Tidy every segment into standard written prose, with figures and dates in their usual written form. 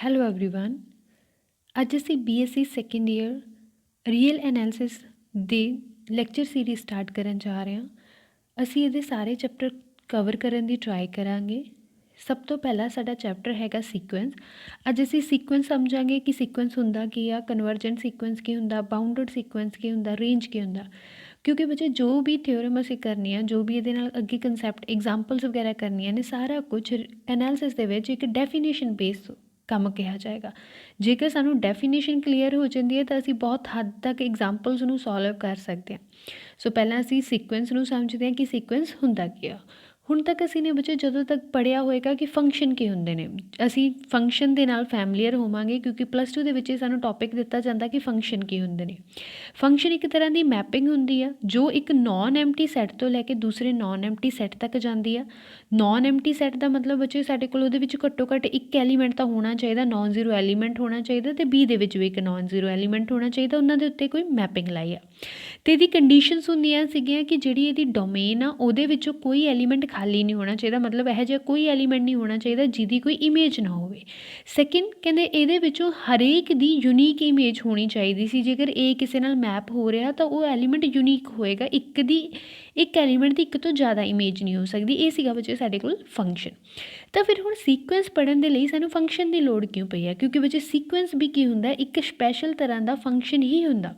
Hello everyone. ਅੱਜ ਅਸੀਂ BSc second year real analysis ਦੇ ਲੈਕਚਰ ਸੀਰੀਜ਼ ਸਟਾਰਟ ਕਰਨ ਜਾ ਰਹੇ ਹਾਂ। ਅਸੀਂ ਇਹਦੇ ਸਾਰੇ ਚੈਪਟਰ ਕਵਰ ਕਰਨ ਦੀ ਟਰਾਈ ਕਰਾਂਗੇ। ਸਭ ਤੋਂ ਪਹਿਲਾਂ ਸਾਡਾ ਚੈਪਟਰ ਹੈਗਾ ਸੀਕੁਐਂਸ। ਅੱਜ ਅਸੀਂ ਸੀਕੁਐਂਸ ਸਮਝਾਂਗੇ ਕਿ ਸੀਕੁਐਂਸ ਹੁੰਦਾ ਕੀ ਆ, ਕਨਵਰਜੈਂਟ ਸੀਕੁਐਂਸ ਕੀ ਹੁੰਦਾ, ਬਾਉਂਡਡ ਸੀਕੁਐਂਸ ਕੀ ਹੁੰਦਾ, ਰੇਂਜ ਕੀ ਹੁੰਦਾ। ਕਿਉਂਕਿ ਬੱਚੇ ਜੋ ਵੀ ਥਿਓਰਮ ਅਸੀਂ ਕਰਨੀ ਆ, ਜੋ ਵੀ ਇਹਦੇ ਨਾਲ ਅੱਗੇ ਕੰਸੈਪਟ ਐਗਜ਼ਾਮਪਲਸ ਵਗੈਰਾ ਕਰਨੀਆਂ ਨੇ, ਸਾਰਾ ਕੁਝ ਐਨਾਲਿਸਿਸ ਦੇ ਵਿੱਚ ਇੱਕ ਡੈਫੀਨੇਸ਼ਨ ਬੇਸ ਕੰਮ ਕਿਹਾ ਜਾਏਗਾ। ਜੇਕਰ ਸਾਨੂੰ ਡੈਫੀਨੇਸ਼ਨ ਕਲੀਅਰ ਹੋ ਜਾਂਦੀ ਹੈ ਤਾਂ ਅਸੀਂ ਬਹੁਤ ਹੱਦ ਤੱਕ ਐਗਜ਼ਾਮਪਲਸ ਨੂੰ ਸੋਲਵ ਕਰ ਸਕਦੇ ਹਾਂ। ਸੋ ਪਹਿਲਾਂ ਅਸੀਂ ਸੀਕੁਐਂਸ ਨੂੰ ਸਮਝਦੇ ਹਾਂ ਕਿ ਸੀਕੁਐਂਸ ਹੁੰਦਾ ਕੀ ਆ। ਹੁਣ ਤੱਕ ਅਸੀਂ ਨੇ ਬੱਚੇ ਜਦੋਂ ਤੱਕ ਪੜ੍ਹਿਆ ਹੋਏਗਾ ਕਿ ਫੰਕਸ਼ਨ ਕੀ ਹੁੰਦੇ ਨੇ, ਅਸੀਂ ਫੰਕਸ਼ਨ ਦੇ ਨਾਲ ਫੈਮਲੀਅਰ ਹੋਵਾਂਗੇ ਕਿਉਂਕਿ +2 ਦੇ ਵਿੱਚ ਸਾਨੂੰ ਟੌਪਿਕ ਦਿੱਤਾ ਜਾਂਦਾ ਕਿ ਫੰਕਸ਼ਨ ਕੀ ਹੁੰਦੇ ਨੇ। ਫੰਕਸ਼ਨ ਇੱਕ ਤਰ੍ਹਾਂ ਦੀ ਮੈਪਿੰਗ ਹੁੰਦੀ ਆ ਜੋ ਇੱਕ ਨੋਨ ਐਮਟੀ ਸੈੱਟ ਤੋਂ ਲੈ ਕੇ ਦੂਸਰੇ ਨੋਨ ਐਮਟੀ ਸੈੱਟ ਤੱਕ ਜਾਂਦੀ ਆ। ਨੋਨ ਐਮਟੀ ਸੈੱਟ ਦਾ ਮਤਲਬ ਬੱਚੇ ਸਾਡੇ ਕੋਲ ਉਹਦੇ ਵਿੱਚ ਘੱਟੋ ਘੱਟ ਇੱਕ ਐਲੀਮੈਂਟ ਤਾਂ ਹੋਣਾ ਚਾਹੀਦਾ, ਨੋਨ ਜ਼ੀਰੋ ਐਲੀਮੈਂਟ ਹੋਣਾ ਚਾਹੀਦਾ, ਅਤੇ ਬੀ ਦੇ ਵਿੱਚ ਵੀ ਇੱਕ ਨੋਨ ਜ਼ੀਰੋ ਐਲੀਮੈਂਟ ਹੋਣਾ ਚਾਹੀਦਾ। ਉਹਨਾਂ ਦੇ ਉੱਤੇ ਕੋਈ ਮੈਪਿੰਗ ਲਾਈ ਆ ਅਤੇ ਇਹਦੀ ਕੰਡੀਸ਼ਨਸ ਹੁੰਦੀਆਂ ਸੀਗੀਆਂ ਕਿ ਜਿਹੜੀ ਇਹਦੀ ਡੋਮੇਨ ਆ ਉਹਦੇ ਵਿੱਚੋਂ ਕੋਈ ਐਲੀਮੈਂਟ ਖਾਲੀ ਨਹੀਂ ਹੋਣਾ ਚਾਹੀਦਾ, ਮਤਲਬ ਇਹੋ ਜਿਹਾ ਕੋਈ ਐਲੀਮੈਂਟ ਨਹੀਂ ਹੋਣਾ ਚਾਹੀਦਾ ਜਿਹਦੀ ਕੋਈ ਇਮੇਜ ਨਾ ਹੋਵੇ। ਸੈਕਿੰਡ ਕਹਿੰਦੇ ਇਹਦੇ ਵਿੱਚੋਂ ਹਰੇਕ ਦੀ ਯੂਨੀਕ ਇਮੇਜ ਹੋਣੀ ਚਾਹੀਦੀ ਸੀ। ਜੇਕਰ ਇਹ ਕਿਸੇ ਨਾਲ ਮੈਪ ਹੋ ਰਿਹਾ ਤਾਂ ਉਹ ਐਲੀਮੈਂਟ ਯੂਨੀਕ ਹੋਏਗਾ, ਇੱਕ ਐਲੀਮੈਂਟ ਦੀ ਇੱਕ ਤੋਂ ਜ਼ਿਆਦਾ ਇਮੇਜ ਨਹੀਂ ਹੋ ਸਕਦੀ। ਇਹ ਸੀਗਾ ਬੱਚੇ ਸਾਡੇ ਕੋਲ ਫੰਕਸ਼ਨ। ਤਾਂ ਫਿਰ ਹੁਣ ਸੀਕੁਐਂਸ ਪੜ੍ਹਨ ਦੇ ਲਈ ਸਾਨੂੰ ਫੰਕਸ਼ਨ ਦੀ ਲੋੜ ਕਿਉਂ ਪਈ ਹੈ? ਕਿਉਂਕਿ ਬੱਚੇ ਸੀਕੁਐਂਸ ਵੀ ਕੀ ਹੁੰਦਾ, ਇੱਕ ਸਪੈਸ਼ਲ ਤਰ੍ਹਾਂ ਦਾ ਫੰਕਸ਼ਨ ਹੀ ਹੁੰਦਾ।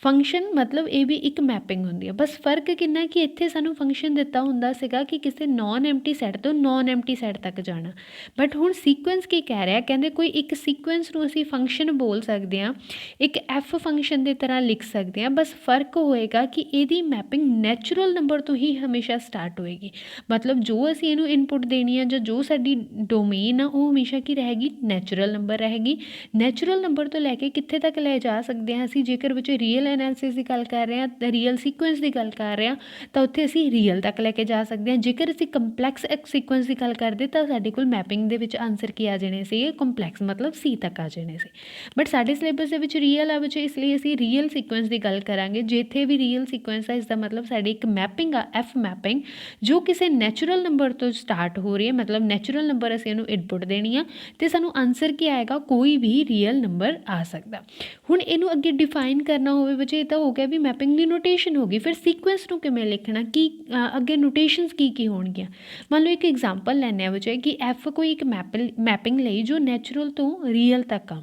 ਫੰਕਸ਼ਨ ਮਤਲਬ ਇਹ ਵੀ ਇੱਕ ਮੈਪਿੰਗ ਹੁੰਦੀ ਹੈ। ਬਸ ਫਰਕ ਕਿੰਨਾ ਕਿ ਇੱਥੇ ਸਾਨੂੰ ਫੰਕਸ਼ਨ ਦਿੱਤਾ ਹੁੰਦਾ ਸੀਗਾ ਕਿ ਕਿਸੇ ਨੋਨ ਐਮਟੀ ਸੈੱਟ ਤੋਂ ਨੋਨ ਐਮਟੀ ਸੈੱਟ ਤੱਕ ਜਾਣਾ। ਬਟ ਹੁਣ ਸੀਕੁਐਂਸ ਕੀ ਕਹਿ ਰਿਹਾ, ਕਹਿੰਦੇ ਕੋਈ ਇੱਕ ਸੀਕੁਐਂਸ ਨੂੰ ਅਸੀਂ ਫੰਕਸ਼ਨ ਬੋਲ ਸਕਦੇ ਹਾਂ, ਇੱਕ ਐਫ ਫੰਕਸ਼ਨ ਦੀ ਤਰ੍ਹਾਂ ਲਿਖ ਸਕਦੇ ਹਾਂ। ਬਸ ਫਰਕ ਹੋਏਗਾ ਕਿ ਇਹਦੀ ਮੈਪਿੰਗ ਨੈਚੁਰਲ ਨੰਬਰ ਤੋਂ ਹੀ ਹਮੇਸ਼ਾ ਸਟਾਰਟ ਹੋਏਗੀ। ਮਤਲਬ ਜੋ ਅਸੀਂ ਇਹਨੂੰ ਇਨਪੁਟ ਦੇਣੀ ਆ ਜਾਂ ਜੋ ਸਾਡੀ ਡੋਮੇਨ ਆ ਉਹ ਹਮੇਸ਼ਾ ਕੀ ਰਹੇਗੀ, ਨੈਚੁਰਲ ਨੰਬਰ ਰਹੇਗੀ। ਨੈਚੁਰਲ ਨੰਬਰ ਤੋਂ ਲੈ ਕੇ ਕਿੱਥੇ ਤੱਕ ਲੈ ਜਾ ਸਕਦੇ ਹਾਂ ਅਸੀਂ? ਜੇਕਰ ਬੱਚੇ ਰੀਅਲ ਐਨਾਲਿਸਿਸ ਦੀ ਗੱਲ ਕਰ ਰਹੇ ਹਾਂ, ਰੀਅਲ ਸੀਕੁਐਂਸ ਦੀ ਗੱਲ ਕਰ ਰਹੇ ਹਾਂ ਤਾਂ ਉੱਥੇ ਅਸੀਂ ਰੀਅਲ ਤੱਕ ਲੈ ਕੇ ਜਾ ਸਕਦੇ ਹਾਂ। ਜੇਕਰ ਅਸੀਂ ਕੰਪਲੈਕਸ ਸੀਕੁਐਂਸ ਦੀ ਗੱਲ ਕਰਦੇ ਤਾਂ ਸਾਡੇ ਕੋਲ ਮੈਪਿੰਗ ਦੇ ਵਿੱਚ ਆਨਸਰ ਕੀ ਆ ਜਾਣੇ ਸੀ, ਕੰਪਲੈਕਸ ਮਤਲਬ ਸੀ ਤੱਕ ਆ ਜਾਣੇ ਸੀ। ਬਟ ਸਾਡੇ ਸਿਲੇਬਸ ਦੇ ਵਿੱਚ ਰੀਅਲ ਆ ਬੱਚੇ, ਇਸ ਲਈ ਅਸੀਂ ਰੀਅਲ ਸੀਕੁਐਂਸ ਦੀ ਗੱਲ ਕਰਾਂਗੇ। ਜਿੱਥੇ ਵੀ ਰੀਅਲ ਸੀਕੁਐਂਸ ਆ, ਇਸ ਦਾ ਮਤਲਬ ਸਾਡੀ ਇੱਕ ਮੈਪਿੰਗ ਆ, ਐਫ ਮੈਪਿੰਗ, ਜੋ ਕਿਸੇ ਨੈਚੁਰਲ ਨੰਬਰ ਤੋਂ ਸਟਾਰਟ ਹੋ ਰਹੀ ਹੈ। ਮਤਲਬ ਨੈਚੁਰਲ ਨੰਬਰ ਅਸੀਂ ਇਹਨੂੰ ਇਨਪੁਟ ਦੇਣੀ ਆ ਅਤੇ ਸਾਨੂੰ ਆਨਸਰ ਕੀ ਆਏਗਾ, ਕੋਈ ਵੀ ਰੀਅਲ ਨੰਬਰ ਆ ਸਕਦਾ। ਹੁਣ ਇਹਨੂੰ ਅੱਗੇ ਡਿਫਾਈਨ ਕਰਨਾ ਹੋਵੇ ਬੱਚੇ, ਇਹ ਤਾਂ ਹੋ ਗਿਆ ਵੀ ਮੈਪਿੰਗ ਦੀ ਨੋਟੇਸ਼ਨ ਹੋ ਗਈ। ਫਿਰ ਸੀਕੁਐਂਸ ਨੂੰ ਕਿਵੇਂ ਲਿਖਣਾ, ਕੀ ਅੱਗੇ ਨੋਟੇਸ਼ਨਸ ਕੀ ਹੋਣਗੀਆਂ? ਮੰਨ ਲਓ ਇੱਕ ਐਗਜ਼ਾਮਪਲ ਲੈਂਦੇ ਹਾਂ ਬੱਚੇ ਕਿ ਐਫ ਕੋਈ ਇੱਕ ਮੈਪਿੰਗ ਲਈ ਜੋ ਨੈਚੁਰਲ ਤੋਂ ਰੀਅਲ ਤੱਕ ਆ।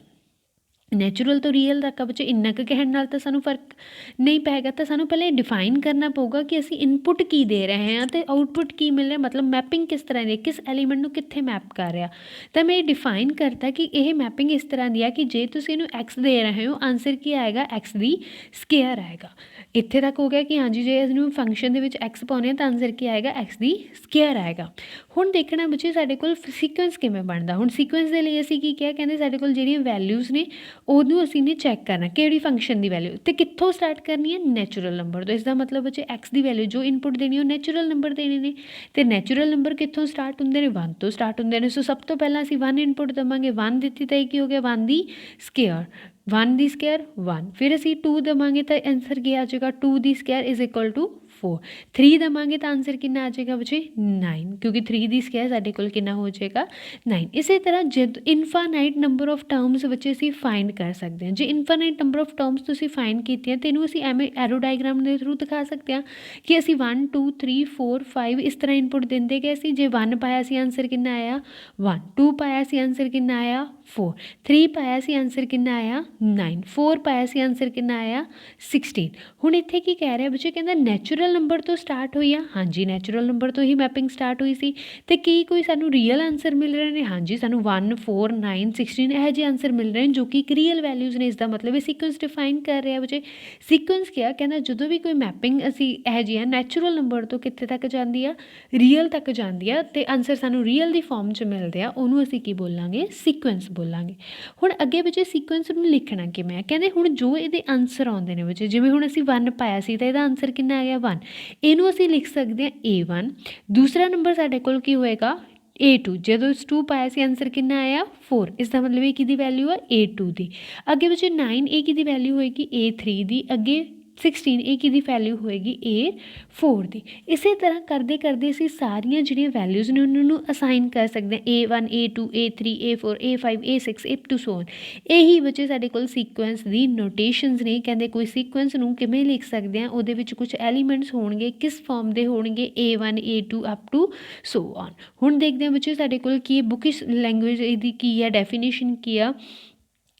ਨੈਚੁਰਲ ਤੋਂ ਰੀਅਲ ਤੱਕ ਆ ਬੱਚੇ, ਇੰਨਾ ਕੁ ਕਹਿਣ ਨਾਲ ਤਾਂ ਸਾਨੂੰ ਫਰਕ ਨਹੀਂ ਪਏਗਾ। ਤਾਂ ਸਾਨੂੰ ਪਹਿਲਾਂ ਇਹ ਡਿਫਾਈਨ ਕਰਨਾ ਪਊਗਾ ਕਿ ਅਸੀਂ ਇਨਪੁਟ ਕੀ ਦੇ ਰਹੇ ਹਾਂ ਅਤੇ ਆਊਟਪੁੱਟ ਕੀ ਮਿਲ ਰਿਹਾ, ਮਤਲਬ ਮੈਪਿੰਗ ਕਿਸ ਤਰ੍ਹਾਂ ਦੀ, ਕਿਸ ਐਲੀਮੈਂਟ ਨੂੰ ਕਿੱਥੇ ਮੈਪ ਕਰ ਰਿਹਾ। ਤਾਂ ਮੈਂ ਇਹ ਡਿਫਾਈਨ ਕਰਤਾ ਕਿ ਇਹ ਮੈਪਿੰਗ ਇਸ ਤਰ੍ਹਾਂ ਦੀ ਆ ਕਿ ਜੇ ਤੁਸੀਂ ਇਹਨੂੰ ਐਕਸ ਦੇ ਰਹੇ ਹੋ, ਆਨਸਰ ਕੀ ਆਏਗਾ, ਐਕਸ ਦੀ ਸਕੇਅਰ ਆਏਗਾ। ਇੱਥੇ ਤੱਕ ਹੋ ਗਿਆ ਕਿ ਹਾਂਜੀ ਜੇ ਇਹਨੂੰ ਫੰਕਸ਼ਨ ਦੇ ਵਿੱਚ ਐਕਸ ਪਾਉਂਦੇ ਆ ਤਾਂ ਆਨਸਰ ਕੀ ਆਏਗਾ, ਐਕਸ ਦੀ ਸਕੇਅਰ ਆਏਗਾ। ਹੁਣ ਦੇਖਣਾ ਬੱਚੇ ਸਾਡੇ ਕੋਲ ਸੀਕੁਐਂਸ ਕਿਵੇਂ ਬਣਦਾ। ਹੁਣ ਸੀਕੁਐਂਸ ਦੇ ਲਈ ਅਸੀਂ ਕੀ ਕਿਹਾ, ਕਹਿੰਦੇ ਸਾਡੇ ਕੋਲ ਜਿਹੜੀਆਂ ਵੈਲਿਊਜ਼ ਨੇ ਉਹਨੂੰ ਅਸੀਂ ਨੇ ਚੈੱਕ ਕਰਨਾ ਕਿਹੜੀ ਫੰਕਸ਼ਨ ਦੀ ਵੈਲਿਊ, ਅਤੇ ਕਿੱਥੋਂ ਸਟਾਰਟ ਕਰਨੀ ਹੈ, ਨੈਚੁਰਲ ਨੰਬਰ ਤੋਂ। ਇਸ ਦਾ ਮਤਲਬ ਬੱਚੇ ਐਕਸ ਦੀ ਵੈਲਿਊ ਜੋ ਇਨਪੁਟ ਦੇਣੀ ਉਹ ਨੈਚੁਰਲ ਨੰਬਰ ਦੇਣੇ ਨੇ, ਅਤੇ ਨੈਚੁਰਲ ਨੰਬਰ ਕਿੱਥੋਂ ਸਟਾਰਟ ਹੁੰਦੇ ਨੇ, 1 ਤੋਂ ਸਟਾਰਟ ਹੁੰਦੇ ਨੇ। ਸੋ ਸਭ ਤੋਂ ਪਹਿਲਾਂ ਅਸੀਂ 1 ਇਨਪੁਟ ਦੇਵਾਂਗੇ, 1 ਦਿੱਤੀ ਤਾਂ ਇਹ ਕੀ ਹੋ ਗਿਆ, 1 ਦੀ ਸਕੇਅਰ, 1 ਦੀ ਸਕੇਅਰ 1। ਫਿਰ ਅਸੀਂ 2 ਦੇਵਾਂਗੇ ਤਾਂ ਆਨਸਰ ਕੀ ਆ ਜਾਏਗਾ, 2 ਦੀ ਸਕੇਅਰ ਇਜ਼ ਇਕੁਅਲ ਟੂ 4। 3 ਦੇਵਾਂਗੇ ਤਾਂ ਆਨਸਰ ਕਿੰਨਾ ਆ ਜਾਏਗਾ ਬੱਚੇ, 9, ਕਿਉਂਕਿ 3 ਦੀ ਸਕੇਅਰ ਸਾਡੇ ਕੋਲ ਕਿੰਨਾ ਹੋ ਜਾਏਗਾ, 9। ਇਸੇ ਤਰ੍ਹਾਂ ਜਦ ਇਨਫਾਨਾਈਟ ਨੰਬਰ ਆਫ ਟਰਮਸ ਬੱਚੇ ਅਸੀਂ ਫਾਈਂਡ ਕਰ ਸਕਦੇ ਹਾਂ। ਜੇ ਇਨਫਾਨਾਈਟ ਨੰਬਰ ਆਫ ਟਰਮਸ ਤੁਸੀਂ ਫਾਈਂਡ ਕੀਤੀਆਂ ਤਾਂ ਇਹਨੂੰ ਅਸੀਂ ਐਵੇਂ ਐਰੋ ਡਾਇਗਰਾਮ ਦੇ ਥਰੂ ਦਿਖਾ ਸਕਦੇ ਹਾਂ ਕਿ ਅਸੀਂ 1 2 3 4 5 ਇਸ ਤਰ੍ਹਾਂ ਇਨਪੁਟ ਦਿੰਦੇ ਗਏ ਸੀ। ਜੇ 1 ਪਾਇਆ ਸੀ ਆਨਸਰ ਕਿੰਨਾ ਆਇਆ, 1, 2 ਪਾਇਆ ਸੀ ਆਨਸਰ ਕਿੰਨਾ ਆਇਆ, 4, 3 ਪਾਇਆ ਸੀ ਆਨਸਰ ਕਿੰਨਾ ਆਇਆ, 9, 4 ਪਾਇਆ ਸੀ ਆਨਸਰ ਕਿੰਨਾ ਆਇਆ, 16। ਹੁਣ ਇੱਥੇ ਕੀ ਕਹਿ ਰਿਹਾ ਬੱਚੇ, ਕਹਿੰਦਾ ਨੈਚੁਰਲ ਨੰਬਰ ਤੋਂ ਸਟਾਰਟ ਹੋਈ ਆ। ਹਾਂਜੀ ਨੈਚੁਰਲ ਨੰਬਰ ਤੋਂ ਹੀ ਮੈਪਿੰਗ ਸਟਾਰਟ ਹੋਈ ਸੀ। ਅਤੇ ਕੀ ਕੋਈ ਸਾਨੂੰ ਰੀਅਲ ਆਨਸਰ ਮਿਲ ਰਹੇ ਨੇ? ਹਾਂਜੀ ਸਾਨੂੰ 1 4 9 16 ਇਹੋ ਜਿਹੇ ਆਨਸਰ ਮਿਲ ਰਹੇ ਨੇ ਜੋ ਕਿ ਇੱਕ ਰੀਅਲ ਵੈਲਿਊਜ਼ ਨੇ। ਇਸ ਦਾ ਮਤਲਬ ਇਹ ਸੀਕੁਐਂਸ ਡਿਫਾਈਨ ਕਰ ਰਿਹਾ ਬੱਚੇ। ਸੀਕੁਐਂਸ ਕਿਹਾ, ਕਹਿੰਦਾ ਜਦੋਂ ਵੀ ਕੋਈ ਮੈਪਿੰਗ ਅਸੀਂ ਇਹੋ ਜਿਹੀ ਨੈਚੁਰਲ ਨੰਬਰ ਤੋਂ ਕਿੱਥੇ ਤੱਕ ਜਾਂਦੀ ਆ, ਰੀਅਲ ਤੱਕ ਜਾਂਦੀ ਆ, ਅਤੇ ਆਨਸਰ ਸਾਨੂੰ ਰੀਅਲ ਦੀ ਫਾਰਮ 'ਚ ਮਿਲਦੇ ਆ, ਉਹਨੂੰ ਅਸੀਂ ਕੀ ਬੋਲਾਂਗੇ, ਸੀਕੁਐਂਸ ਬੋਲਾਂਗੇ। ਹੁਣ ਅੱਗੇ ਬੱਚੇ ਸੀਕੁਐਂਸ ਨੂੰ ਲਿਖਣਾ ਕਿਵੇਂ ਆ? ਕਹਿੰਦੇ ਹੁਣ ਜੋ ਇਹਦੇ ਆਨਸਰ ਆਉਂਦੇ ਨੇ ਬੱਚੇ, ਜਿਵੇਂ ਹੁਣ ਅਸੀਂ 1 ਪਾਇਆ ਸੀ ਤਾਂ ਇਹਦਾ ਆਨਸਰ ਕਿੰਨਾ ਆ ਗਿਆ, 1। ਇਹਨੂੰ ਅਸੀਂ ਲਿਖ ਸਕਦੇ ਹਾਂ A1। ਦੂਸਰਾ ਨੰਬਰ ਸਾਡੇ ਕੋਲ ਕੀ ਹੋਏਗਾ, A2। ਜਦੋਂ 2 ਪਾਇਆ ਸੀ ਆਨਸਰ ਕਿੰਨਾ ਆਇਆ, 4। ਇਸ ਦਾ ਮਤਲਬ ਇਹ ਕਿਹਦੀ ਵੈਲਿਊ ਆ, A2 ਦੀ। ਅੱਗੇ ਬੱਚੇ 9 ਇਹ ਕਿਹਦੀ ਵੈਲਿਊ ਹੋਏਗੀ, A3 ਦੀ। ਅੱਗੇ 16 ਇਹ ਕਿਹਦੀ ਵੈਲਿਊ ਹੋਏਗੀ A4 ਦੀ। ਇਸੇ ਤਰ੍ਹਾਂ ਕਰਦੇ ਕਰਦੇ ਅਸੀਂ ਸਾਰੀਆਂ ਜਿਹੜੀਆਂ ਵੈਲਿਊਜ਼ ਨੇ ਉਹਨਾਂ ਨੂੰ ਅਸਾਈਨ ਕਰ ਸਕਦੇ ਹਾਂ A1 A2 A3 A4 A5 A6 up to so on. ਇਹੀ ਬੱਚੇ ਸਾਡੇ ਕੋਲ ਸੀਕੁਐਂਸ ਦੀ ਨੋਟੇਸ਼ਨਸ ਨੇ। ਕਹਿੰਦੇ ਕੋਈ ਸੀਕੁਐਂਸ ਨੂੰ ਕਿਵੇਂ ਲਿਖ ਸਕਦੇ ਹਾਂ, ਉਹਦੇ ਵਿੱਚ ਕੁਛ ਐਲੀਮੈਂਟਸ ਹੋਣਗੇ, ਕਿਸ ਫਾਰਮ ਦੇ ਹੋਣਗੇ A1 A2 up to so on. ਹੁਣ ਦੇਖਦੇ ਹਾਂ ਬੱਚੇ ਸਾਡੇ ਕੋਲ ਕੀ ਬੁਕਿਸ਼ ਲੈਂਗੁਏਜ ਇਹਦੀ ਕੀ ਆ, ਡੈਫੀਨੇਸ਼ਨ ਕੀ ਆ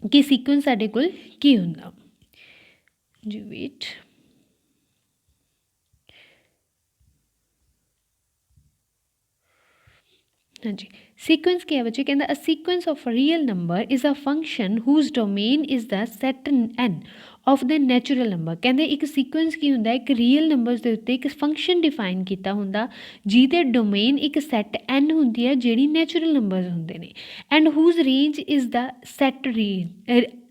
ਕਿ ਸੀਕੁਐਂਸ ਸਾਡੇ ਕੋਲ ਕੀ ਹੁੰਦਾ ਜੀ। ਵੇਟ, ਹਾਂਜੀ ਸੀਕੁਐਂਸ ਕੀ ਹੈ ਬੱਚੇ, ਕਹਿੰਦਾ a sequence of real number is a function whose domain is the set N of the natural number. ਕਹਿੰਦੇ ਇੱਕ ਸੀਕੁਐਂਸ ਕੀ ਹੁੰਦਾ, ਇੱਕ ਰੀਅਲ ਨੰਬਰਸ ਦੇ ਉੱਤੇ ਇੱਕ ਫੰਕਸ਼ਨ ਡਿਫਾਈਨ ਕੀਤਾ ਹੁੰਦਾ ਜਿਹਦੇ ਡੋਮੇਨ ਇੱਕ ਸੈਟ ਐਨ ਹੁੰਦੀ ਹੈ ਜਿਹੜੀ ਨੈਚੁਰਲ ਨੰਬਰਸ ਹੁੰਦੇ ਨੇ, and whose range is the set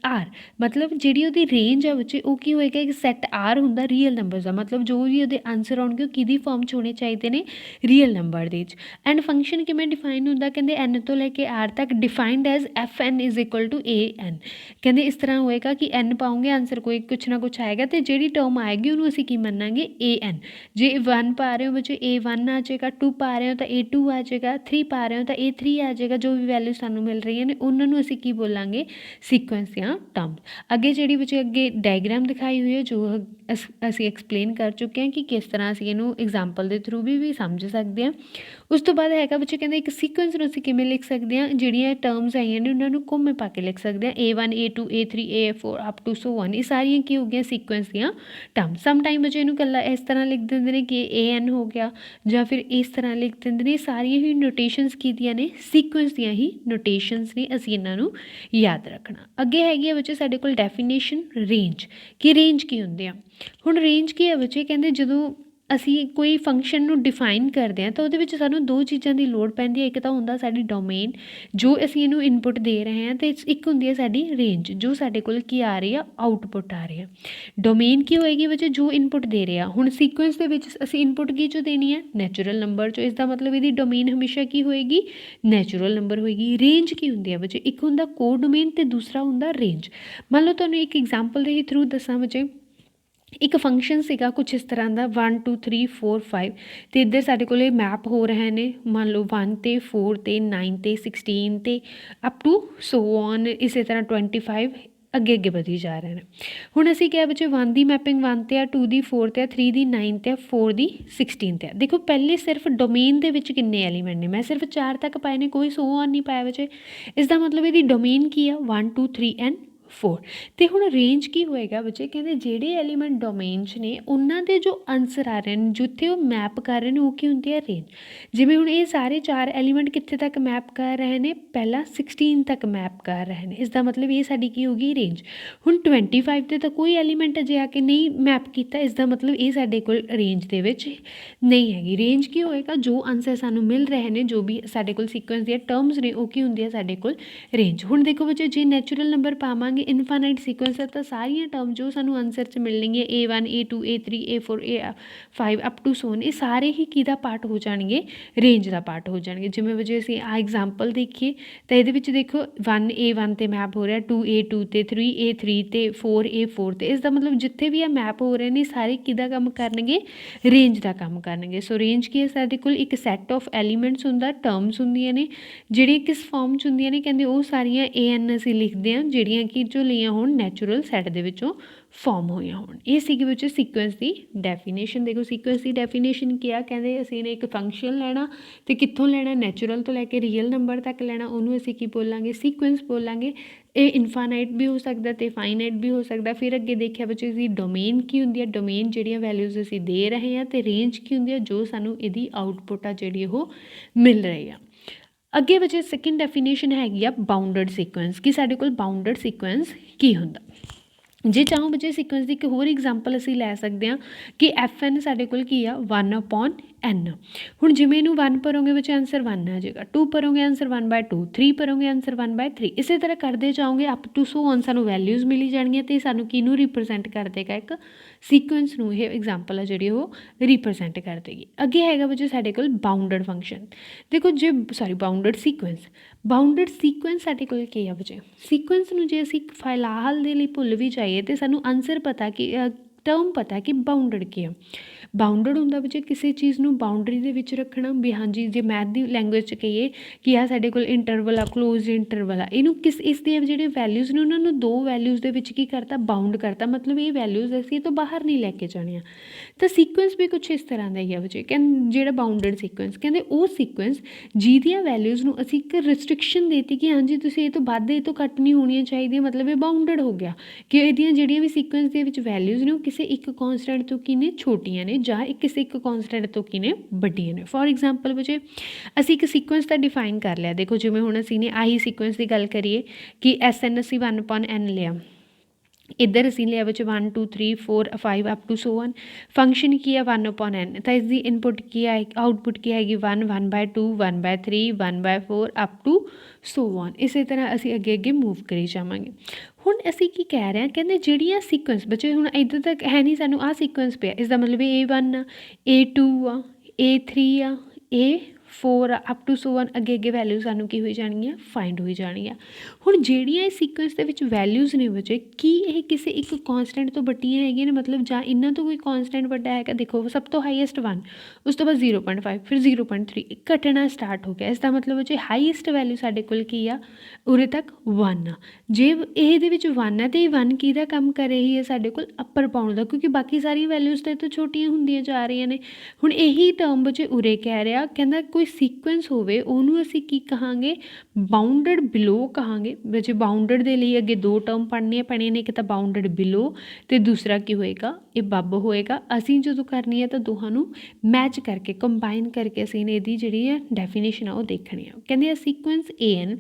R. ਮਤਲਬ ਜਿਹੜੀ ਉਹਦੀ ਰੇਂਜ ਆ ਬੱਚੇ ਉਹ ਕੀ ਹੋਏਗਾ, ਇੱਕ ਸੈਟ ਆਰ ਹੁੰਦਾ ਰੀਅਲ ਨੰਬਰਸ ਦਾ। ਮਤਲਬ ਜੋ ਵੀ ਉਹਦੇ ਆਨਸਰ ਆਉਣਗੇ ਉਹ ਕਿਹਦੀ ਫਾਰਮ 'ਚ ਹੋਣੇ ਚਾਹੀਦੇ ਨੇ, ਰੀਅਲ ਨੰਬਰ ਦੇ ਵਿੱਚ। ਐਂਡ ਫੰਕਸ਼ਨ ਕਿਵੇਂ ਡਿਫਾਈਨ ਹੁੰਦਾ, ਕਹਿੰਦੇ ਐਨ ਤੋਂ ਲੈ ਕੇ ਆਰ ਤੱਕ defined as F N is equal to A N. ਕਹਿੰਦੇ ਇਸ ਤਰ੍ਹਾਂ ਹੋਏਗਾ ਕਿ ਐਨ ਪਾਉਂਗੇ ਆਨਸਰ ਕੋਈ ਕੁਛ ਨਾ ਕੁਛ ਆਏਗਾ ਅਤੇ ਜਿਹੜੀ ਟਰਮ ਆਏਗੀ ਉਹਨੂੰ ਅਸੀਂ ਕੀ ਮੰਨਾਂਗੇ, ਏ ਐਨ। ਜੇ 1 ਪਾ ਰਹੇ ਹੋ ਬੱਚੇ A1 ਆ ਜਾਏਗਾ, 2 ਪਾ ਰਹੇ ਹੋ ਤਾਂ A2 ਆ ਜਾਏਗਾ, 3 ਪਾ ਰਹੇ ਹੋ ਤਾਂ A3 ਆ ਜਾਏਗਾ। ਜੋ ਵੀ ਵੈਲਿਊ ਸਾਨੂੰ ਮਿਲ ਰਹੀਆਂ ਨੇ ਉਹਨਾਂ ਨੂੰ ਅਸੀਂ ਕੀ ਬੋਲਾਂਗੇ, ਸੀਕੁਐਂਸ ਜਾਂ ਟਰਮ। ਅੱਗੇ ਜਿਹੜੀ ਬੱਚੇ ਅੱਗੇ ਡਾਇਗਰਾਮ ਦਿਖਾਈ ਹੋਈ ਹੈ ਜੋ ਅਸੀਂ ਐਕਸਪਲੇਨ ਕਰ ਚੁੱਕੇ ਹਾਂ ਕਿ ਕਿਸ ਤਰ੍ਹਾਂ ਅਸੀਂ ਇਹਨੂੰ ਐਗਜ਼ਾਮਪਲ ਦੇ ਥਰੂ ਵੀ ਸਮਝ ਸਕਦੇ ਹਾਂ। ਉਸ ਤੋਂ ਬਾਅਦ ਹੈਗਾ ਬੱਚੇ ਕਹਿੰਦੇ ਇੱਕ ਸੀਕੁਐਂਸ ਨੂੰ ਅਸੀਂ ਕਿਵੇਂ ਲਿਖ ਸਕਦੇ ਹਾਂ, ਜਿਹੜੀਆਂ ਟਰਮਸ ਆਈਆਂ ਨੇ ਉਹਨਾਂ ਨੂੰ ਘੁੰਮੇ ਪਾ ਕੇ ਲਿਖ ਸਕਦੇ ਹਾਂ। A1 A2 A3 A4 up to so on. ਇਹ ਸਾਰੀਆਂ ਕੀ ਹੋ ਗਈਆਂ, ਸੀਕੁਐਂਸ ਦੀਆਂ ਟਰਮ। ਸਮ ਟਾਈਮ ਬੱਚੇ ਇਹਨੂੰ ਇਕੱਲਾ ਇਸ ਤਰ੍ਹਾਂ ਲਿਖ ਦਿੰਦੇ ਨੇ ਕਿ AN ਹੋ ਗਿਆ, ਜਾਂ ਫਿਰ ਇਸ ਤਰ੍ਹਾਂ ਲਿਖ ਦਿੰਦੇ ਨੇ। ਸਾਰੀਆਂ ਹੀ ਨੋਟੇਸ਼ਨਸ ਕੀਦੀਆਂ ਨੇ, ਸੀਕੁਐਂਸ ਦੀਆਂ ਹੀ ਨੋਟੇਸ਼ਨਸ ਨੇ, ਅਸੀਂ ਇਹਨਾਂ ਨੂੰ ਯਾਦ ਰੱਖਣਾ। ਅੱਗੇ ਹੈਗੀ ਆ ਬੱਚੇ ਸਾਡੇ ਕੋਲ ਡੈਫੀਨੇਸ਼ਨ ਰੇਂਜ, ਕਿ ਰੇਂਜ ਕੀ ਹੁੰਦੇ ਆ। ਹੁਣ ਰੇਂਜ ਕੀ ਹੈ ਬੱਚੇ, ਕਹਿੰਦੇ ਜਦੋਂ ਅਸੀਂ ਕੋਈ ਫੰਕਸ਼ਨ ਨੂੰ ਡਿਫਾਈਨ ਕਰਦੇ ਹਾਂ ਤਾਂ ਉਹਦੇ ਵਿੱਚ ਸਾਨੂੰ ਦੋ ਚੀਜ਼ਾਂ ਦੀ ਲੋੜ ਪੈਂਦੀ ਹੈ। ਇੱਕ ਤਾਂ ਹੁੰਦਾ ਸਾਡੀ ਡੋਮੇਨ ਜੋ ਅਸੀਂ ਇਹਨੂੰ ਇਨਪੁਟ ਦੇ ਰਹੇ ਹਾਂ, ਅਤੇ ਇੱਕ ਹੁੰਦੀ ਹੈ ਸਾਡੀ ਰੇਂਜ ਜੋ ਸਾਡੇ ਕੋਲ ਕੀ ਆ ਰਹੀ ਆ, ਆਊਟਪੁੱਟ ਆ ਰਹੀ ਆ। ਡੋਮੇਨ ਕੀ ਹੋਏਗੀ ਬੱਚੇ, ਜੋ ਇਨਪੁਟ ਦੇ ਰਹੇ ਆ। ਹੁਣ ਸੀਕੁਐਂਸ ਦੇ ਵਿੱਚ ਅਸੀਂ ਇਨਪੁਟ ਕੀ ਚੋਂ ਦੇਣੀ ਹੈ, ਨੈਚੁਰਲ ਨੰਬਰ ਚੋਂ। ਇਸ ਦਾ ਮਤਲਬ ਇਹਦੀ ਡੋਮੇਨ ਹਮੇਸ਼ਾ ਕੀ ਹੋਏਗੀ, ਨੈਚੁਰਲ ਨੰਬਰ ਹੋਏਗੀ। ਰੇਂਜ ਕੀ ਹੁੰਦੀ ਹੈ ਬੱਚੇ, ਇੱਕ ਹੁੰਦਾ ਕੋ ਡੋਮੇਨ ਅਤੇ ਦੂਸਰਾ ਹੁੰਦਾ ਰੇਂਜ। ਮੰਨ ਲਓ ਤੁਹਾਨੂੰ ਇੱਕ ਐਗਜ਼ਾਮਪਲ ਦੇ ਥਰੂ ਦੱਸਾਂ ਬੱਚੇ, ਇੱਕ ਫੰਕਸ਼ਨ ਸੀਗਾ ਕੁਛ ਇਸ ਤਰ੍ਹਾਂ ਦਾ 1 2 3 4 5 ਅਤੇ ਇੱਧਰ ਸਾਡੇ ਕੋਲ ਇਹ ਮੈਪ ਹੋ ਰਹੇ ਨੇ ਮੰਨ ਲਓ 1 ਤੇ 4 ਤੇ 9 ਤੇ 16 ਤੇ ਅਪ ਟੂ ਸੋ ਔਨ। ਇਸੇ ਤਰ੍ਹਾਂ 25 ਅੱਗੇ ਅੱਗੇ ਵਧੀ ਜਾ ਰਹੇ ਨੇ। ਹੁਣ ਅਸੀਂ ਕਿਹਾ ਬੱਚੇ 1 ਦੀ ਮੈਪਿੰਗ 1 ਤੇ ਆ, 2 ਦੀ 4 ਤੇ ਆ, 3 ਦੀ 9 ਤੇ ਆ, 4 ਦੀ 16 ਤੇ ਆ। ਦੇਖੋ ਪਹਿਲੇ ਸਿਰਫ ਡੋਮੇਨ ਦੇ ਵਿੱਚ ਕਿੰਨੇ ਐਲੀਮੈਂਟ ਨੇ, ਮੈਂ ਸਿਰਫ 4 ਤੱਕ ਪਾਏ ਨੇ, ਕੋਈ ਸੋ ਔਨ ਨਹੀਂ ਪਾਇਆ ਬੱਚੇ। ਇਸ ਦਾ ਮਤਲਬ ਇਹਦੀ ਡੋਮੇਨ ਕੀ ਆ, 1 2 3 ਐਂਡ 4। ਅਤੇ ਹੁਣ ਰੇਂਜ ਕੀ ਹੋਏਗਾ ਬੱਚੇ, ਕਹਿੰਦੇ ਜਿਹੜੇ ਐਲੀਮੈਂਟ ਡੋਮੇਨ 'ਚ ਨੇ ਉਹਨਾਂ ਦੇ ਜੋ ਆਨਸਰ ਆ ਰਹੇ ਨੇ, ਜਿੱਥੇ ਉਹ ਮੈਪ ਕਰ ਰਹੇ ਨੇ, ਉਹ ਕੀ ਹੁੰਦੀ ਹੈ, ਰੇਂਜ। ਜਿਵੇਂ ਹੁਣ ਇਹ ਸਾਰੇ 4 ਐਲੀਮੈਂਟ ਕਿੱਥੇ ਤੱਕ ਮੈਪ ਕਰ ਰਹੇ ਨੇ, ਪਹਿਲਾਂ 16 ਤੱਕ ਮੈਪ ਕਰ ਰਹੇ ਨੇ। ਇਸ ਦਾ ਮਤਲਬ ਇਹ ਸਾਡੀ ਕੀ ਹੋਗੀ, ਰੇਂਜ। ਹੁਣ 25 'ਤੇ ਤਾਂ ਕੋਈ ਐਲੀਮੈਂਟ ਅਜੇ ਆ ਕੇ ਨਹੀਂ ਮੈਪ ਕੀਤਾ। ਇਸ ਦਾ ਮਤਲਬ ਇਹ ਸਾਡੇ ਕੋਲ ਰੇਂਜ ਦੇ ਵਿੱਚ ਨਹੀਂ ਹੈਗੀ। ਰੇਂਜ ਕੀ ਹੋਏਗਾ, ਜੋ ਆਨਸਰ ਸਾਨੂੰ ਮਿਲ ਰਹੇ ਨੇ, ਜੋ ਵੀ ਸਾਡੇ ਕੋਲ ਸੀਕੁਐਂਸ ਦੀਆਂ ਟਰਮਸ ਨੇ, ਉਹ ਕੀ ਹੁੰਦੀ ਹੈ ਸਾਡੇ ਕੋਲ, ਰੇਂਜ। ਹੁਣ ਦੇਖੋ ਬੱਚੇ ਜੇ ਨੈਚੁਰਲ ਨੰਬਰ ਪਾਵਾਂਗੇ ਇਨਫਾਨਾਈਟ ਸੀਕੁਐਂਸ ਹੈ ਤਾਂ ਸਾਰੀਆਂ ਟਰਮ ਜੋ ਸਾਨੂੰ ਆਨਸਰ 'ਚ ਮਿਲਣਗੀਆਂ A1 A2 A3 A4 A5 up to so on, ਇਹ ਸਾਰੇ ਹੀ ਕਿਹਦਾ ਪਾਰਟ ਹੋ ਜਾਣਗੇ, ਰੇਂਜ ਦਾ ਪਾਰਟ ਹੋ ਜਾਣਗੇ। ਜਿਵੇਂ ਵਜੇ ਅਸੀਂ ਆ ਐਗਜ਼ਾਮਪਲ ਦੇਖੀਏ ਤਾਂ ਇਹਦੇ ਵਿੱਚ ਦੇਖੋ 1 A1 'ਤੇ ਮੈਪ ਹੋ ਰਿਹਾ, 2 A2 'ਤੇ, 3 A3 'ਤੇ, 4 A4 'ਤੇ। ਇਸ ਦਾ ਮਤਲਬ ਜਿੱਥੇ ਵੀ ਇਹ ਮੈਪ ਹੋ ਰਹੇ ਨੇ ਸਾਰੇ ਕਿਹਦਾ ਕੰਮ ਕਰਨਗੇ, ਰੇਂਜ ਦਾ ਕੰਮ ਕਰਨਗੇ। ਸੋ ਰੇਂਜ ਕੀ ਹੈ, ਸਾਡੇ ਕੋਲ ਇੱਕ ਸੈੱਟ ਆਫ ਐਲੀਮੈਂਟਸ ਹੁੰਦਾ, ਟਰਮਸ ਹੁੰਦੀਆਂ ਨੇ ਜਿਹੜੀਆਂ ਕਿਸ ਫਾਰਮ 'ਚ ਹੁੰਦੀਆਂ ਨੇ, ਕਹਿੰਦੇ ਉਹ ਸਾਰੀਆਂ AN ਅਸੀਂ ਲਿਖਦੇ ਹਾਂ ਜਿਹੜੀਆਂ ਕਿ ਜੋ ਲਈਆਂ ਹੋਣ ਨੈਚੁਰਲ ਸੈੱਟ ਦੇ ਵਿੱਚੋਂ ਫਾਰਮ ਹੋਈਆਂ ਹੋਣ। ਇਹ ਸੀਗੀ ਵਿੱਚ ਸੀਕੁਐਂਸ ਦੀ ਡੈਫੀਨੇਸ਼ਨ। ਦੇਖੋ ਸੀਕੁਐਂਸ ਦੀ ਡੈਫੀਨੇਸ਼ਨ ਕੀ ਆ, ਕਹਿੰਦੇ ਅਸੀਂ ਨੇ ਇੱਕ ਫੰਕਸ਼ਨ ਲੈਣਾ ਅਤੇ ਕਿੱਥੋਂ ਲੈਣਾ, ਨੈਚੁਰਲ ਤੋਂ ਲੈ ਕੇ ਰੀਅਲ ਨੰਬਰ ਤੱਕ ਲੈਣਾ, ਉਹਨੂੰ ਅਸੀਂ ਕੀ ਬੋਲਾਂਗੇ, ਸੀਕੁਐਂਸ ਬੋਲਾਂਗੇ। ਇਹ ਇਨਫਾਨਾਈਟ ਵੀ ਹੋ ਸਕਦਾ ਅਤੇ ਫਾਈਨਾਈਟ ਵੀ ਹੋ ਸਕਦਾ। ਫਿਰ ਅੱਗੇ ਦੇਖਿਆ ਬੱਚੇ ਦੀ ਡੋਮੇਨ ਕੀ ਹੁੰਦੀ ਹੈ, ਡੋਮੇਨ ਜਿਹੜੀਆਂ ਵੈਲਿਊਜ਼ ਅਸੀਂ ਦੇ ਰਹੇ ਹਾਂ, ਅਤੇ ਰੇਂਜ ਕੀ ਹੁੰਦੀ ਹੈ, ਜੋ ਸਾਨੂੰ ਇਹਦੀ ਆਊਟਪੁੱਟ ਆ ਜਿਹੜੀ ਉਹ ਮਿਲ ਰਹੀ ਆ। ਅੱਗੇ ਬੱਚੇ ਸੈਕਿੰਡ ਡੈਫੀਨੇਸ਼ਨ ਹੈਗੀ ਆ ਬਾਊਂਡਡ ਸੀਕੁਐਂਸ, ਕਿ ਸਾਡੇ ਕੋਲ ਬਾਊਂਡਡ ਸੀਕੁਐਂਸ ਕੀ ਹੁੰਦਾ। ਜੇ ਚਾਹੋ ਬੱਚੇ ਸੀਕੁਐਂਸ ਦੀ ਇੱਕ ਹੋਰ ਐਗਜ਼ਾਮਪਲ ਅਸੀਂ ਲੈ ਸਕਦੇ ਹਾਂ ਕਿ FN ਸਾਡੇ ਕੋਲ ਕੀ ਆ, 1/n। ਹੁਣ ਜਿਵੇਂ ਇਹਨੂੰ 1 ਭਰੋਗੇ ਬੱਚੇ ਆਨਸਰ 1 ਆ ਜਾਏਗਾ, 2 ਭਰੋਗੇ ਆਨਸਰ 1/2, 3 ਭਰੋਗੇ ਆਨਸਰ 1/3। ਇਸੇ ਤਰ੍ਹਾਂ ਕਰਦੇ ਜਾਓਗੇ ਅਪ ਟੂ ਸੋ ਔਨ, ਸਾਨੂੰ ਵੈਲਿਊਜ਼ ਮਿਲੀ ਜਾਣਗੀਆਂ ਅਤੇ ਸਾਨੂੰ ਕਿਹਨੂੰ ਰਿਪਰਜੈਂਟ ਕਰ ਦੇਗਾ, ਇੱਕ ਸੀਕੁਐਂਸ ਨੂੰ ਇਹ ਐਗਜ਼ਾਮਪਲ ਆ ਜਿਹੜੀ ਉਹ ਰਿਪਰਜੈਂਟ ਕਰ ਦੇਗੀ। ਅੱਗੇ ਹੈਗਾ ਬੱਚੇ ਸਾਡੇ ਕੋਲ ਬਾਊਂਡਡ ਫੰਕਸ਼ਨ। ਦੇਖੋ ਜੇ ਬਾਊਂਡਡ ਸੀਕੁਐਂਸ, ਬਾਊਂਡਡ ਸੀਕੁਐਂਸ ਸਾਡੇ ਕੋਲ ਕੀ ਆ ਬੱਚੇ, ਸੀਕੁਐਂਸ ਨੂੰ ਜੇ ਅਸੀਂ ਫਿਲਹਾਲ ਦੇ ਲਈ ਭੁੱਲ ਵੀ ਜਾਈਏ ਅਤੇ ਸਾਨੂੰ ਆਨਸਰ ਪਤਾ ਕਿ ਟਰਮ ਪਤਾ ਕਿ ਬਾਉਂਡਡ ਕੀ ਆ। ਬਾਉਂਡਡ ਹੁੰਦਾ ਬੱਚੇ ਕਿਸੇ ਚੀਜ਼ ਨੂੰ ਬਾਉਂਡਰੀ ਦੇ ਵਿੱਚ ਰੱਖਣਾ ਵੀ ਹਾਂਜੀ, ਜੇ ਮੈਥ ਦੀ ਲੈਂਗੁਏਜ 'ਚ ਕਹੀਏ ਕਿ ਆਹ ਸਾਡੇ ਕੋਲ ਇੰਟਰਵਲ ਆ, ਕਲੋਜ਼ ਇੰਟਰਵਲ ਆ, ਇਹਨੂੰ ਇਸ ਦੀਆਂ ਜਿਹੜੇ ਵੈਲਿਊਜ਼ ਨੇ ਉਹਨਾਂ ਨੂੰ 2 ਵੈਲਿਊਜ਼ ਦੇ ਵਿੱਚ ਕੀ ਕਰਤਾ, ਬਾਉਂਡ ਕਰਤਾ। ਮਤਲਬ ਇਹ ਵੈਲਿਊਜ਼ ਅਸੀਂ ਇਹ ਤੋਂ ਬਾਹਰ ਨਹੀਂ ਲੈ ਕੇ ਜਾਣੀਆਂ। ਤਾਂ ਸੀਕੁਐਂਸ ਵੀ ਕੁਛ ਇਸ ਤਰ੍ਹਾਂ ਦਾ ਹੀ ਆ ਬੱਚੇ, ਜਿਹੜਾ ਬਾਉਂਡਡ ਸੀਕੁਐਂਸ ਕਹਿੰਦੇ ਉਹ ਸੀਕੁਐਂਸ ਜਿਹਦੀਆਂ ਵੈਲਿਊਜ਼ ਨੂੰ ਅਸੀਂ ਇੱਕ ਰਿਸਟ੍ਰਿਕਸ਼ਨ ਦੇਤੀ ਕਿ ਹਾਂਜੀ ਤੁਸੀਂ ਇਹ ਤੋਂ ਵੱਧ ਇਹ ਤੋਂ ਘੱਟ ਨਹੀਂ ਹੋਣੀਆਂ ਚਾਹੀਦੀਆਂ, ਮਤਲਬ ਇਹ ਬਾਉਂਡਡ ਹੋ ਗਿਆ ਕਿ ਇਹਦੀਆਂ ਜਿਹੜੀਆਂ ਵੀ ਸੀਕੁਐਂਸ ਦੇ ਵਿੱਚ ਵੈਲਿਊਜ਼ ਨੇ ਉਹ ਕਿਸੇ ਇੱਕ ਕੌਂਸਟੈਂਟ ਤੋਂ ਕੀ ਨੇ, ਛੋਟੀਆਂ ਨੇ, ਜਾਂ ਕਿਸੇ ਇੱਕ ਕੌਂਸਟੈਂਟ ਤੋਂ ਕੀ ਨੇ, ਵੱਡੀਆਂ ਨੇ। ਫੋਰ ਐਗਜ਼ਾਮਪਲ ਬੱਚੇ ਅਸੀਂ ਇੱਕ ਸੀਕੁਐਂਸ ਤਾਂ ਡਿਫਾਈਨ ਕਰ ਲਿਆ। ਦੇਖੋ ਜਿਵੇਂ ਹੁਣ ਅਸੀਂ ਨੇ ਆਹੀ ਸੀਕੁਐਂਸ ਦੀ ਗੱਲ ਕਰੀਏ ਕਿ SN ਅਸੀਂ 1/n ਲਿਆ, ਇੱਧਰ ਅਸੀਂ ਲਿਆ ਵਿੱਚ 1 2 3 4 5 ਅਪ ਟੂ ਸੋ 1। ਫੰਕਸ਼ਨ ਕੀ ਹੈ 1/n, ਤਾਂ ਇਸਦੀ ਇਨਪੁਟ ਕੀ ਹੈ, ਆਊਟਪੁੱਟ ਕੀ ਹੈਗੀ 1 1/2 1/3 1/4 ਅਪ ਟੂ ਸੋ 1। ਇਸੇ ਤਰ੍ਹਾਂ ਅਸੀਂ ਅੱਗੇ ਅੱਗੇ ਮੂਵ ਕਰੀ ਜਾਵਾਂਗੇ। ਹੁਣ ਅਸੀਂ ਕੀ ਕਹਿ ਰਹੇ ਹਾਂ, ਕਹਿੰਦੇ ਜਿਹੜੀਆਂ ਸੀਕੁਐਂਸ ਬੱਚੇ ਹੁਣ ਇੱਧਰ ਤੱਕ ਹੈ ਨਹੀਂ, ਸਾਨੂੰ ਆਹ ਸੀਕੁਐਂਸ ਪਿਆ, ਇਸਦਾ ਮਤਲਬ A1 ਆ, A2 ਆ, A3 ਆ, A4 ਆ, ਅਪ ਟੂ ਸੋ 1। ਅੱਗੇ ਅੱਗੇ ਵੈਲਿਊ ਸਾਨੂੰ ਕੀ ਹੋਈ ਜਾਣਗੀਆਂ, ਫਾਈਂਡ ਹੋਈ ਜਾਣਗੀਆਂ। ਹੁਣ ਜਿਹੜੀਆਂ ਇਹ ਸੀਕੁਐਂਸ ਦੇ ਵਿੱਚ ਵੈਲਿਊਜ਼ ਨੇ ਬੱਚੇ, ਕੀ ਇਹ ਕਿਸੇ ਇੱਕ ਕੌਂਸਟੈਂਟ ਤੋਂ ਵੱਡੀਆਂ ਹੈਗੀਆਂ ਨੇ, ਮਤਲਬ ਜਾਂ ਇਹਨਾਂ ਤੋਂ ਕੋਈ ਕੌਂਸਟੈਂਟ ਵੱਡਾ ਹੈਗਾ। ਦੇਖੋ ਸਭ ਤੋਂ ਹਾਈਐਸਟ 1, ਉਸ ਤੋਂ ਬਾਅਦ 0.5, ਫਿਰ 0.3, ਘਟਣਾ ਸਟਾਰਟ ਹੋ ਗਿਆ। ਇਸ ਦਾ ਮਤਲਬ ਬੱਚੇ ਹਾਈਐਸਟ ਵੈਲਿਊ ਸਾਡੇ ਕੋਲ ਕੀ ਆ, ਉਰੇ ਤੱਕ 1 ਆ। ਜੇ ਇਹਦੇ ਵਿੱਚ 1 ਹੈ ਤਾਂ ਇਹ 1 ਕਿਹਦਾ ਕੰਮ ਕਰ ਰਹੀ ਹੈ, ਸਾਡੇ ਕੋਲ ਅੱਪਰ ਬਾਉਂਡ ਦਾ, ਕਿਉਂਕਿ ਬਾਕੀ ਸਾਰੀਆਂ ਵੈਲਿਊਜ਼ ਤਾਂ ਇਹ ਤੋਂ ਛੋਟੀਆਂ ਹੁੰਦੀਆਂ ਜਾ ਰਹੀਆਂ ਨੇ। ਹੁਣ ਇਹੀ ਟਰਮ ਬੱਚੇ ਉਰੇ ਕਹਿ ਰਿਹਾ, ਕਹਿੰਦਾ ਕੋਈ ਸੀਕੁਐਂਸ ਹੋਵੇ ਉਹਨੂੰ ਅਸੀਂ ਕੀ ਕਹਾਂਗੇ, ਬਾਉਂਡਡ ਬਿਲੋ ਕਹਾਂਗੇ। ਬੱਚੇ ਬਾਉਂਡਡ ਦੇ ਲਈ ਅੱਗੇ 2 ਟਰਮ ਪੜ੍ਹਨੀਆਂ ਪੈਣੀਆਂ ਨੇ, ਇੱਕ ਤਾਂ ਬਾਉਂਡਡ ਬਿਲੋ ਅਤੇ ਦੂਸਰਾ ਕੀ ਹੋਏਗਾ, ਇਹ ਬੱਬ ਹੋਏਗਾ। ਅਸੀਂ ਜਦੋਂ ਕਰਨੀ ਹੈ ਤਾਂ ਦੋਹਾਂ ਨੂੰ ਮੈਚ ਕਰਕੇ, ਕੰਬਾਈਨ ਕਰਕੇ ਅਸੀਂ ਨੇ ਇਹਦੀ ਜਿਹੜੀ ਹੈ ਡੈਫੀਨੇਸ਼ਨ ਆ ਉਹ ਦੇਖਣੀ ਆ। ਕਹਿੰਦੇ ਆ sequence AN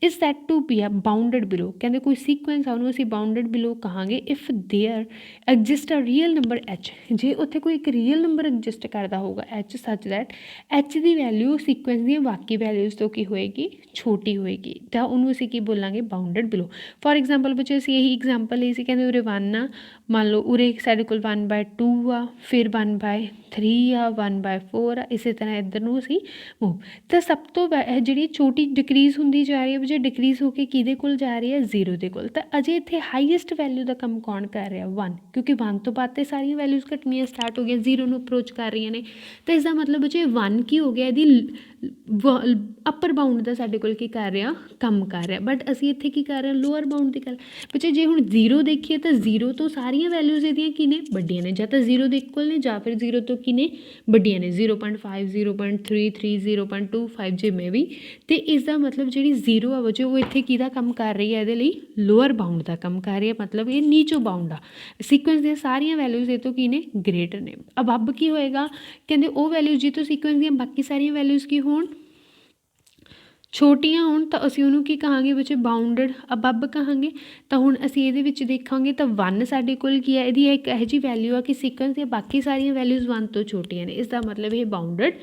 is set to be a bounded below. ਕਹਿੰਦੇ ਕੋਈ ਸੀਕੁਐਂਸ ਆ ਉਹਨੂੰ ਅਸੀਂ ਬਾਉਂਡਡ ਬਿਲੋ ਕਹਾਂਗੇ if there exist a real number H, ਜੇ ਉੱਥੇ ਕੋਈ ਇੱਕ ਰੀਅਲ ਨੰਬਰ ਐਗਜ਼ਿਸਟ ਕਰਦਾ ਹੋਊਗਾ H ਸੱਚ that H the value sequence ਦੀਆਂ ਬਾਕੀ ਵੈਲਿਊਜ਼ ਤੋਂ ਕੀ ਹੋਏਗੀ, ਛੋਟੀ ਹੋਏਗੀ, ਤਾਂ ਉਹਨੂੰ ਅਸੀਂ ਕੀ ਬੋਲਾਂਗੇ, ਬਾਉਂਡਡ ਬਿਲੋ। ਫੋਰ ਐਗਜ਼ਾਮਪਲ ਬੱਚੇ ਅਸੀਂ ਇਹੀ ਐਗਜ਼ਾਮਪਲ ਲਈ ਸੀ, ਕਹਿੰਦੇ ਉਰੇ 1 ਆ, ਮੰਨ ਲਓ ਉਰੇ ਸਾਡੇ ਕੋਲ 1/2 ਆ, ਫਿਰ 1/3 ਆ, 1/4 ਆ, ਇਸੇ ਤਰ੍ਹਾਂ ਇੱਧਰ ਨੂੰ ਅਸੀਂ ਮੂਵ। ਤਾਂ ਸਭ ਤੋਂ ਜਿਹੜੀ ਛੋਟੀ ਡਿਕਰੀਜ਼ ਹੁੰਦੀ ਜਾ ਰਹੀ ਹੈ ਬੱਚੇ, ਡਿਕਰੀਜ਼ ਹੋ ਕੇ ਕਿਹਦੇ ਕੋਲ ਜਾ ਰਹੀ ਹੈ, 0 ਦੇ ਕੋਲ। ਤਾਂ ਅਜੇ ਇੱਥੇ ਹਾਈਐਸਟ ਵੈਲਿਊ ਦਾ ਕੰਮ ਕੌਣ ਕਰ ਰਿਹਾ, 1, ਕਿਉਂਕਿ 1 ਤੋਂ ਬਾਅਦ ਤੇ ਸਾਰੀਆਂ ਵੈਲਿਊਜ਼ ਘਟਣੀਆਂ ਸਟਾਰਟ ਹੋ ਗਈਆਂ, 0 ਨੂੰ ਅਪਰੋਚ ਕਰ ਰਹੀਆਂ ਨੇ। ਤਾਂ ਇਸਦਾ ਮਤਲਬ ਬੱਚੇ 1 ਕੀ ਹੋ ਗਿਆ, ਇਹਦੀ ਅੱਪਰ ਬਾਊਂਡ ਦਾ ਸਾਡੇ ਕੋਲ ਕੀ ਕਰ ਰਿਹਾ, ਕੰਮ ਕਰ ਰਿਹਾ। ਬਟ ਅਸੀਂ ਇੱਥੇ ਕੀ ਕਰ ਰਹੇ ਹਾਂ, ਲੋਅਰ ਬਾਊਂਡ ਦੀ ਗੱਲ। ਬੱਚੇ ਜੇ ਹੁਣ 0 ਦੇਖੀਏ ਤਾਂ 0 ਤੋਂ ਸਾਰੀਆਂ ਵੈਲਿਊਜ਼ ਇਹਦੀਆਂ ਕੀ ਨੇ, ਵੱਡੀਆਂ ਨੇ, ਜਾਂ ਤਾਂ 0 ਦੇ ਇਕੁਅਲ ਨੇ ਜਾਂ ਫਿਰ 0 ਤੋਂ ਕੀ ਨੇ, ਵੱਡੀਆਂ ਨੇ, 0.5 0.33 0.25 ਜਿਵੇਂ ਵੀ। ਅਤੇ ਇਸ ਦਾ ਮਤਲਬ ਜਿਹੜੀ 0 ਆ ਬੱਚੇ ਉਹ ਇੱਥੇ ਕਿਹਦਾ ਕੰਮ ਕਰ ਰਹੀ ਹੈ, ਇਹਦੇ ਲਈ ਲੋਅਰ ਬਾਊਂਡ ਦਾ ਕੰਮ ਕਰ ਰਹੀ ਹੈ, ਮਤਲਬ ਇਹ ਨੀਚੋ ਬਾਊਂਡ ਆ। ਸੀਕੁਐਂਸ ਦੀਆਂ ਸਾਰੀਆਂ ਵੈਲਿਊਜ਼ ਇਹ ਤੋਂ ਕੀ ਨੇ, ਗ੍ਰੇਟਰ ਨੇ। ਅਬਵ ਕੀ ਹੋਏਗਾ, ਕਹਿੰਦੇ ਉਹ ਵੈਲਿਊ ਜੀ ਤੋਂ ਸੀਕੁਐਂਸ ਦੀਆਂ ਬਾਕੀ ਸਾਰੀਆਂ ਵੈਲਿਊਜ਼ ਕੀ ਹੋਣ, ਛੋਟੀਆਂ ਹੋਣ, ਤਾਂ ਅਸੀਂ ਉਹਨੂੰ ਕੀ ਕਹਾਂਗੇ ਬੱਚੇ, ਬਾਉਂਡਡ ਅਬਵ ਕਹਾਂਗੇ। ਤਾਂ ਹੁਣ ਅਸੀਂ ਇਹਦੇ ਵਿੱਚ ਦੇਖਾਂਗੇ ਤਾਂ 1 ਸਾਡੇ ਕੋਲ ਕੀ ਹੈ, ਇਹਦੀ ਇੱਕ ਇਹੋ ਜਿਹੀ ਵੈਲਿਊ ਆ ਕਿ ਸੀਕੁਐਂਸ ਦੀਆਂ ਬਾਕੀ ਸਾਰੀਆਂ ਵੈਲਿਊਜ਼ 1 ਤੋਂ ਛੋਟੀਆਂ ਨੇ, ਇਸ ਦਾ ਮਤਲਬ ਇਹ ਬਾਉਂਡਡ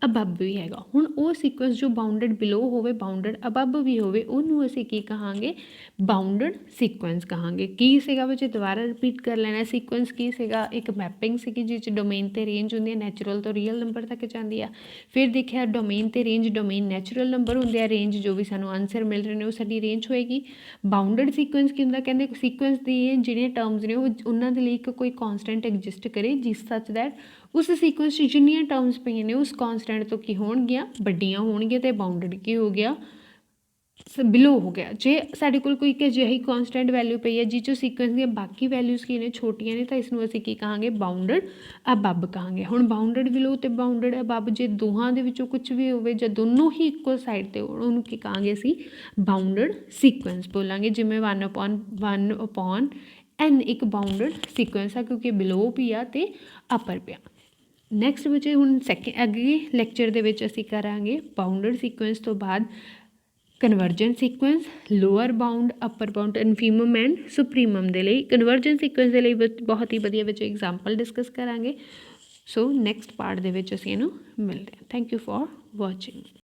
ਅਬਵ ਵੀ ਹੈਗਾ। ਹੁਣ ਉਹ ਸੀਕੁਐਂਸ ਜੋ ਬਾਉਂਡਡ ਬਿਲੋ ਹੋਵੇ, ਬਾਉਂਡਡ ਅਬਵ ਵੀ ਹੋਵੇ, ਉਹਨੂੰ ਅਸੀਂ ਕੀ ਕਹਾਂਗੇ, ਬਾਉਂਡਡ ਸੀਕੁਐਂਸ ਕਹਾਂਗੇ। ਕੀ ਸੀਗਾ ਬੱਚੇ, ਦੁਬਾਰਾ ਰਿਪੀਟ ਕਰ ਲੈਣਾ, ਸੀਕੁਐਂਸ ਕੀ ਸੀਗਾ, ਇੱਕ ਮੈਪਿੰਗ ਸੀਗੀ ਜਿਸ 'ਚ ਡੋਮੇਨ ਅਤੇ ਰੇਂਜ ਹੁੰਦੀ ਹੈ, ਨੈਚੁਰਲ ਤੋਂ ਰੀਅਲ ਨੰਬਰ ਤੱਕ ਜਾਂਦੀ ਆ। ਫਿਰ ਦੇਖਿਆ ਡੋਮੇਨ ਅਤੇ ਰੇਂਜ, ਡੋਮੇਨ ਨੈਚੁਰਲ ਨੰਬਰ ਹੁੰਦੇ ਆ, ਰੇਂਜ ਜੋ ਵੀ ਸਾਨੂੰ ਆਨਸਰ ਮਿਲ ਰਹੇ ਨੇ ਉਹ ਸਾਡੀ ਰੇਂਜ ਹੋਏਗੀ। ਬਾਉਂਡਡ ਸੀਕੁਐਂਸ ਕੀ ਹੁੰਦਾ, ਕਹਿੰਦੇ ਸੀਕੁਐਂਸ ਦੀ ਜਿਹੜੀਆਂ ਟਰਮਸ ਨੇ ਉਹ ਉਹਨਾਂ ਦੇ ਲਈ ਇੱਕ ਕੋਈ ਕੌਂਸਟੈਂਟ ਐਗਜ਼ਿਸਟ ਕਰੇ ਜਿਸ ਸੱਚ ਦੈਟ ਉਸ ਸੀਕੁਐਂਸ 'ਚ ਜਿੰਨੀਆਂ ਟਰਮਸ ਪਈਆਂ ਨੇ ਉਸ ਕੌਂਸਟੈਂਟ ਤੋਂ ਕੀ ਹੋਣਗੀਆਂ, ਵੱਡੀਆਂ ਹੋਣਗੀਆਂ, ਅਤੇ ਬਾਉਂਡਡ ਕੀ ਹੋ ਗਿਆ, ਬਿਲੋ ਹੋ ਗਿਆ। ਜੇ ਸਾਡੇ ਕੋਲ ਕੋਈ ਇੱਕ ਅਜਿਹੀ ਕੌਂਸਟੈਂਟ ਵੈਲਿਊ ਪਈ ਹੈ ਜਿਸ 'ਚੋਂ ਸੀਕੁਐਂਸ ਦੀਆਂ ਬਾਕੀ ਵੈਲਿਊਜ਼ ਕੀ ਨੇ, ਛੋਟੀਆਂ ਨੇ, ਤਾਂ ਇਸ ਨੂੰ ਅਸੀਂ ਕੀ ਕਹਾਂਗੇ, ਬਾਉਂਡਡ ਅਬਵ ਕਹਾਂਗੇ। ਹੁਣ ਬਾਉਂਡਡ ਬਿਲੋ ਅਤੇ ਬਾਉਂਡਡ ਅਬਵ ਜੇ ਦੋਹਾਂ ਦੇ ਵਿੱਚੋਂ ਕੁਝ ਵੀ ਹੋਵੇ ਜਾਂ ਦੋਨੋਂ ਹੀ ਇੱਕੋ ਸਾਈਡ 'ਤੇ ਹੋਣ, ਉਹਨੂੰ ਕੀ ਕਹਾਂਗੇ ਅਸੀਂ, ਬਾਉਂਡਡ ਸੀਕੁਐਂਸ ਬੋਲਾਂਗੇ। ਜਿਵੇਂ 1/1/n ਇੱਕ ਬਾਉਂਡਡ ਸੀਕੁਐਂਸ ਆ ਕਿਉਂਕਿ ਬਿਲੋ ਵੀ ਆ ਅਤੇ ਅਪਰ ਪਿਆ। ਨੈਕਸਟ ਬੱਚੇ ਹੁਣ ਅੱਗੇ ਲੈਕਚਰ ਦੇ ਵਿੱਚ ਅਸੀਂ ਕਰਾਂਗੇ ਬਾਉਂਡਡ ਸੀਕੁਐਂਸ ਤੋਂ ਬਾਅਦ convergent sequence, lower bound, upper bound, infimum and supremum ਦੇ ਲਈ। ਕਨਵਰਜੈਂਟ ਸੀਕੁਐਂਸ ਦੇ ਲਈ ਬਹੁਤ ਹੀ ਵਧੀਆ ਵਿੱਚ ਐਗਜ਼ਾਮਪਲ ਡਿਸਕਸ ਕਰਾਂਗੇ। ਸੋ ਨੈਕਸਟ ਪਾਰਟ ਦੇ ਵਿੱਚ ਅਸੀਂ ਇਹਨੂੰ ਮਿਲਦੇ ਹਾਂ। Thank you for watching.